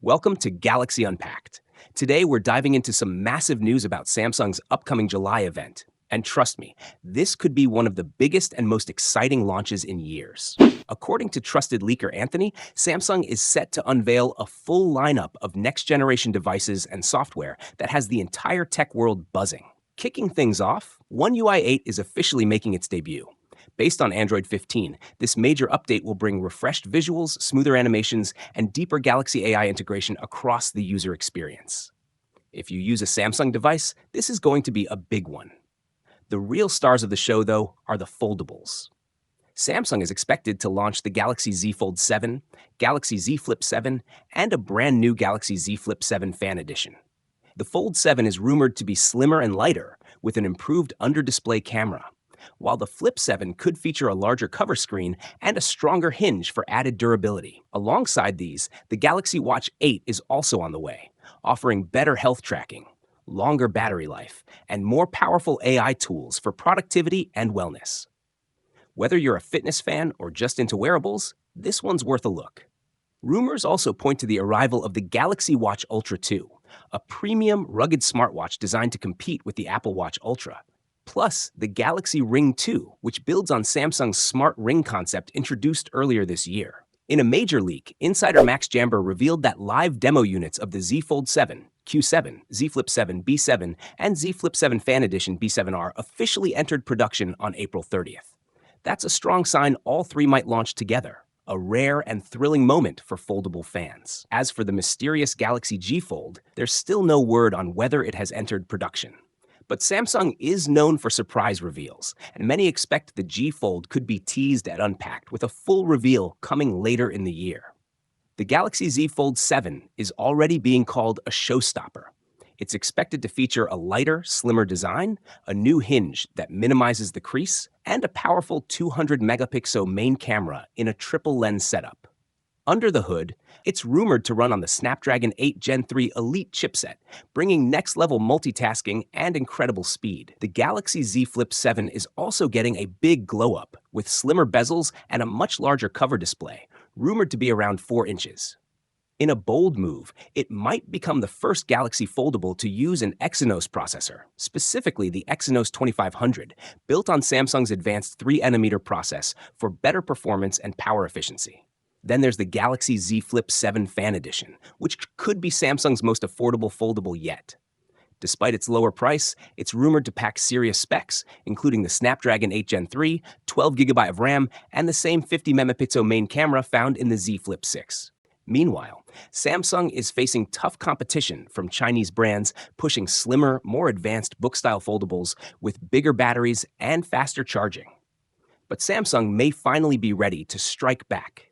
Welcome to Galaxy Unpacked. Today, we're diving into some massive news about Samsung's upcoming July event. And trust me, this could be one of the biggest and most exciting launches in years. According to trusted leaker Anthony, Samsung is set to unveil a full lineup of next-generation devices and software that has the entire tech world buzzing. Kicking things off, One UI 8 is officially making its debut. Based on Android 15, this major update will bring refreshed visuals, smoother animations, and deeper Galaxy AI integration across the user experience. If you use a Samsung device, this is going to be a big one. The real stars of the show, though, are the foldables. Samsung is expected to launch the Galaxy Z Fold 7, Galaxy Z Flip 7, and a brand new Galaxy Z Flip 7 Fan Edition. The Fold 7 is rumored to be slimmer and lighter, with an improved under-display camera, while the Flip 7 could feature a larger cover screen and a stronger hinge for added durability. Alongside these, the Galaxy Watch 8 is also on the way, offering better health tracking, longer battery life, and more powerful AI tools for productivity and wellness. Whether you're a fitness fan or just into wearables, this one's worth a look. Rumors also point to the arrival of the Galaxy Watch Ultra 2, a premium, rugged smartwatch designed to compete with the Apple Watch Ultra. Plus, the Galaxy Ring 2, which builds on Samsung's smart ring concept introduced earlier this year. In a major leak, insider Max Jamber revealed that live demo units of the Z Fold 7, Q7, Z Flip 7 B7, and Z Flip 7 Fan Edition B7R officially entered production on April 30th. That's a strong sign all three might launch together, a rare and thrilling moment for foldable fans. As for the mysterious Galaxy G Fold, there's still no word on whether it has entered production. But Samsung is known for surprise reveals, and many expect the G Fold could be teased at Unpacked with a full reveal coming later in the year. The Galaxy Z Fold 7 is already being called a showstopper. It's expected to feature a lighter, slimmer design, a new hinge that minimizes the crease, and a powerful 200-megapixel main camera in a triple lens setup. Under the hood, it's rumored to run on the Snapdragon 8 Gen 3 Elite chipset, bringing next-level multitasking and incredible speed. The Galaxy Z Flip 7 is also getting a big glow-up, with slimmer bezels and a much larger cover display, rumored to be around 4 inches. In a bold move, it might become the first Galaxy Foldable to use an Exynos processor, specifically the Exynos 2500, built on Samsung's advanced 3nm process for better performance and power efficiency. Then there's the Galaxy Z Flip 7 Fan Edition, which could be Samsung's most affordable foldable yet. Despite its lower price, it's rumored to pack serious specs, including the Snapdragon 8 Gen 3, 12GB of RAM, and the same 50-megapixel main camera found in the Z Flip 6. Meanwhile, Samsung is facing tough competition from Chinese brands pushing slimmer, more advanced book-style foldables with bigger batteries and faster charging. But Samsung may finally be ready to strike back.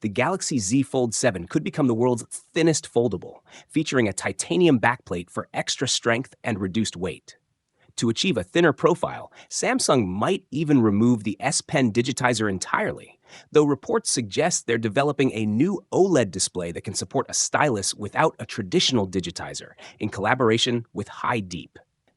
The Galaxy Z Fold 7 could become the world's thinnest foldable, featuring a titanium backplate for extra strength and reduced weight. To achieve a thinner profile, Samsung might even remove the S Pen digitizer entirely, though reports suggest they're developing a new OLED display that can support a stylus without a traditional digitizer, in collaboration with HiDeep.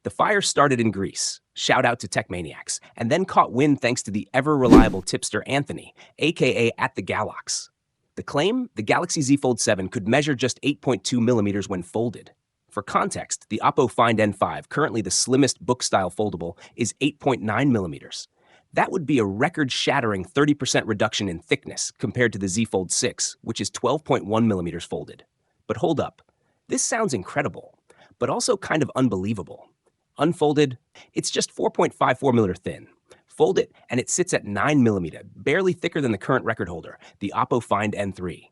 The fire started in Greece, shout out to tech maniacs, and then caught wind thanks to the ever-reliable tipster Anthony, aka @thegalox. The claim, the Galaxy Z Fold 7 could measure just 8.2mm when folded. For context, the Oppo Find N5, currently the slimmest book-style foldable, is 8.9mm. That would be a record-shattering 30% reduction in thickness compared to the Z Fold 6, which is 12.1mm folded. But hold up, this sounds incredible, but also kind of unbelievable. Unfolded, it's just 4.54mm thin. Fold it, and it sits at 9mm, barely thicker than the current record holder, the Oppo Find N3.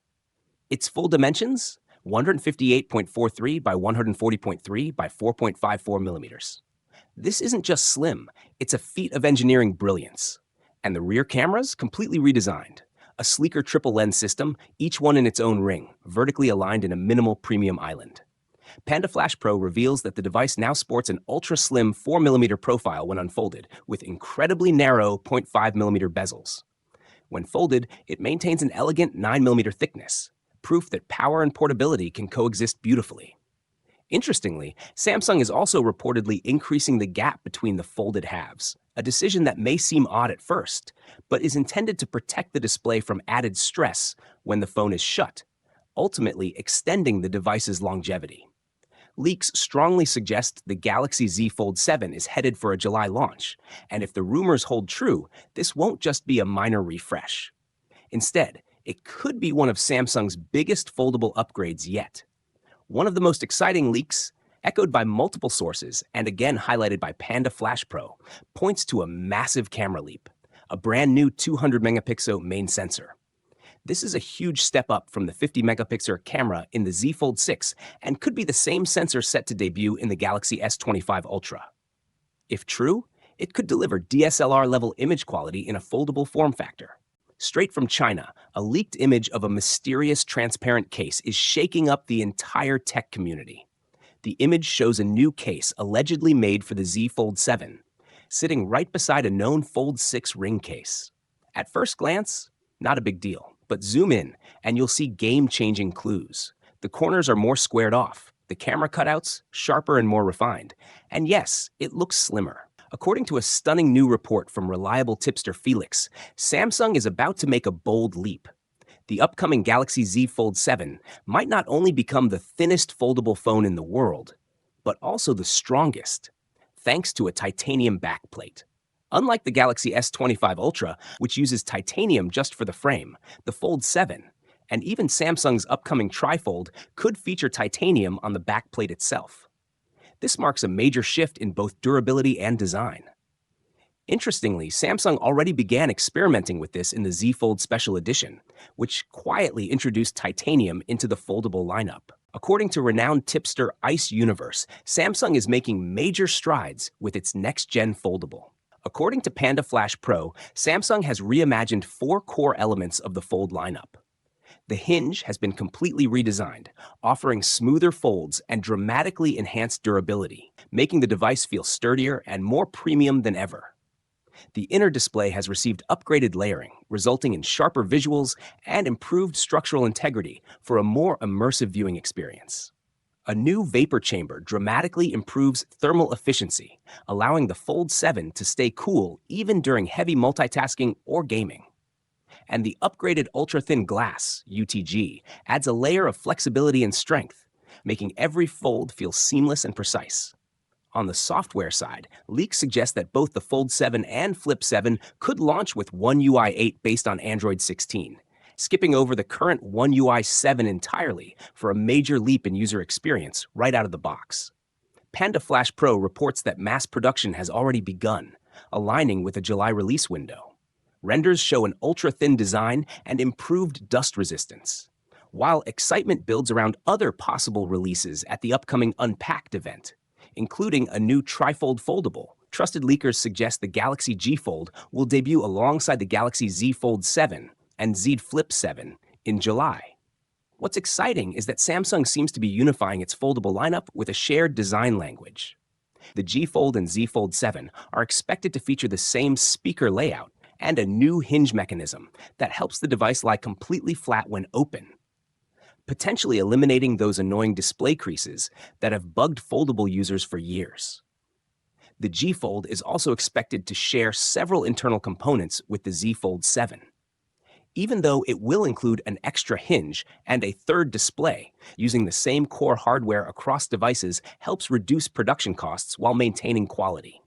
Its full dimensions? 158.43 by 140.3 by 4.54mm. This isn't just slim, it's a feat of engineering brilliance. And the rear cameras? Completely redesigned. A sleeker triple lens system, each one in its own ring, vertically aligned in a minimal premium island. Panda Flash Pro reveals that the device now sports an ultra-slim 4mm profile when unfolded, with incredibly narrow 0.5mm bezels. When folded, it maintains an elegant 9mm thickness, proof that power and portability can coexist beautifully. Interestingly, Samsung is also reportedly increasing the gap between the folded halves, a decision that may seem odd at first, but is intended to protect the display from added stress when the phone is shut, ultimately extending the device's longevity. Leaks strongly suggest the Galaxy Z Fold 7 is headed for a July launch, and if the rumors hold true, this won't just be a minor refresh. Instead, it could be one of Samsung's biggest foldable upgrades yet. One of the most exciting leaks, echoed by multiple sources and again highlighted by Panda Flash Pro, points to a massive camera leap, a brand new 200 megapixel main sensor. This is a huge step up from the 50 megapixel camera in the Z Fold 6 and could be the same sensor set to debut in the Galaxy S25 Ultra. If true, it could deliver DSLR-level image quality in a foldable form factor. Straight from China, a leaked image of a mysterious transparent case is shaking up the entire tech community. The image shows a new case allegedly made for the Z Fold 7, sitting right beside a known Fold 6 ring case. At first glance, not a big deal, but zoom in and you'll see game-changing clues. The corners are more squared off, the camera cutouts sharper and more refined, and yes, it looks slimmer. According to a stunning new report from reliable tipster Felix, Samsung is about to make a bold leap. The upcoming Galaxy Z Fold 7 might not only become the thinnest foldable phone in the world, but also the strongest, thanks to a titanium backplate. Unlike the Galaxy S25 Ultra, which uses titanium just for the frame, the Fold 7, and even Samsung's upcoming Trifold, could feature titanium on the backplate itself. This marks a major shift in both durability and design. Interestingly, Samsung already began experimenting with this in the Z Fold Special Edition, which quietly introduced titanium into the foldable lineup. According to renowned tipster Ice Universe, Samsung is making major strides with its next-gen foldable. According to Panda Flash Pro, Samsung has reimagined 4 core elements of the Fold lineup. The hinge has been completely redesigned, offering smoother folds and dramatically enhanced durability, making the device feel sturdier and more premium than ever. The inner display has received upgraded layering, resulting in sharper visuals and improved structural integrity for a more immersive viewing experience. A new vapor chamber dramatically improves thermal efficiency, allowing the Fold 7 to stay cool even during heavy multitasking or gaming. And the upgraded ultra-thin glass, UTG, adds a layer of flexibility and strength, making every fold feel seamless and precise. On the software side, leaks suggest that both the Fold 7 and Flip 7 could launch with One UI 8 based on Android 16, skipping over the current One UI 7 entirely for a major leap in user experience right out of the box. Panda Flash Pro reports that mass production has already begun, aligning with a July release window. Renders show an ultra-thin design and improved dust resistance, while excitement builds around other possible releases at the upcoming Unpacked event, including a new Trifold foldable. Trusted leakers suggest the Galaxy G Fold will debut alongside the Galaxy Z Fold 7 and Z Flip 7 in July. What's exciting is that Samsung seems to be unifying its foldable lineup with a shared design language. The G Fold and Z Fold 7 are expected to feature the same speaker layout and a new hinge mechanism that helps the device lie completely flat when open, potentially eliminating those annoying display creases that have bugged foldable users for years. The G Fold is also expected to share several internal components with the Z Fold 7. Even though it will include an extra hinge and a third display, using the same core hardware across devices helps reduce production costs while maintaining quality.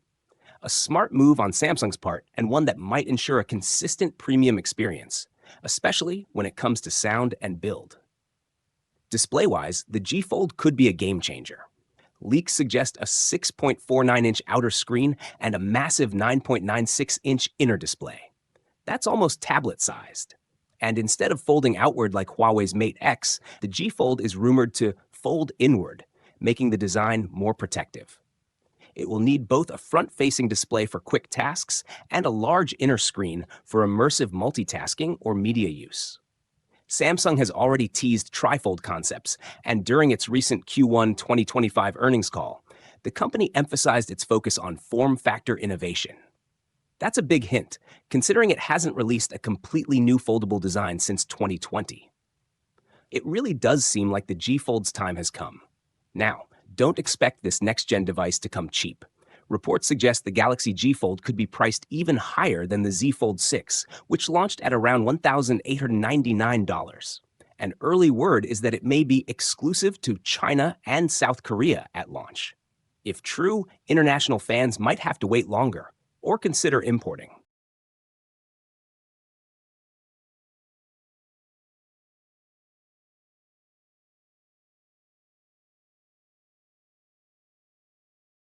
A smart move on Samsung's part, and one that might ensure a consistent premium experience, especially when it comes to sound and build. Display-wise, the G Fold could be a game changer. Leaks suggest a 6.49-inch outer screen and a massive 9.96-inch inner display. That's almost tablet-sized. And instead of folding outward like Huawei's Mate X, the G Fold is rumored to fold inward, making the design more protective. It will need both a front-facing display for quick tasks and a large inner screen for immersive multitasking or media use. Samsung has already teased Trifold concepts, and during its recent Q1 2025 earnings call, the company emphasized its focus on form factor innovation. That's a big hint, considering it hasn't released a completely new foldable design since 2020. It really does seem like the G Fold's time has come. Now, don't expect this next-gen device to come cheap. Reports suggest the Galaxy G Fold could be priced even higher than the Z Fold 6, which launched at around $1,899. and early word is that it may be exclusive to China and South Korea at launch. If true, international fans might have to wait longer or consider importing.